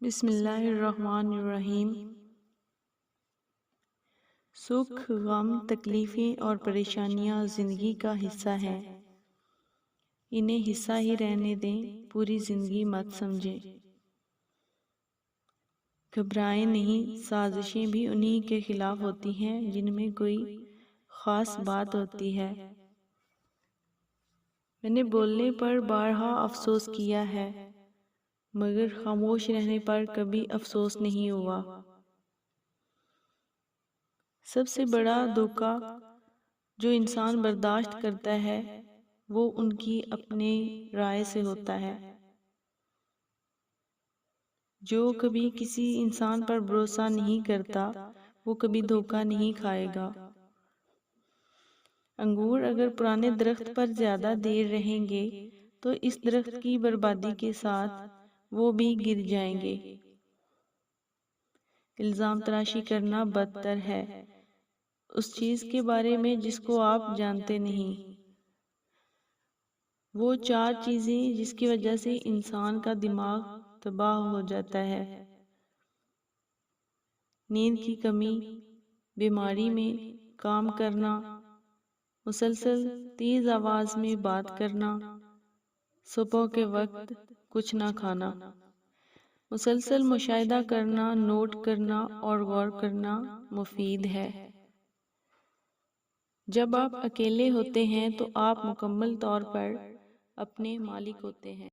بسم اللہ الرحمن الرحیم۔ سکھ، غم، تکلیفیں اور پریشانیاں زندگی کا حصہ ہیں۔ انہیں حصہ ہی رہنے دیں، پوری زندگی مت سمجھیں۔ گھبرائیں نہیں، سازشیں بھی انہی کے خلاف ہوتی ہیں جن میں کوئی خاص بات ہوتی ہے۔ میں نے بولنے پر بارہا افسوس کیا ہے، مگر خاموش رہنے پر کبھی افسوس نہیں ہوا۔ سب سے بڑا دھوکا جو انسان برداشت کرتا ہے وہ ان کی اپنی رائے سے ہوتا ہے۔ جو کبھی کسی انسان پر بھروسہ نہیں کرتا وہ کبھی دھوکا نہیں کھائے گا۔ انگور اگر پرانے درخت پر زیادہ دیر رہیں گے تو اس درخت کی بربادی کے ساتھ وہ بھی گر جائیں گے۔ الزام تراشی کرنا بدتر ہے اس چیز کے بارے میں جس کو آپ جانتے نہیں۔ وہ چار چیزیں جس کی وجہ سے انسان کا دماغ تباہ ہو جاتا ہے: نیند کی کمی، بیماری میں کام کرنا، مسلسل تیز آواز میں بات کرنا، صبح کے وقت کچھ نہ کھانا۔ مسلسل مشاہدہ کرنا، نوٹ کرنا اور غور کرنا مفید ہے۔ جب آپ اکیلے ہوتے ہیں تو آپ مکمل طور پر اپنے مالک ہوتے ہیں۔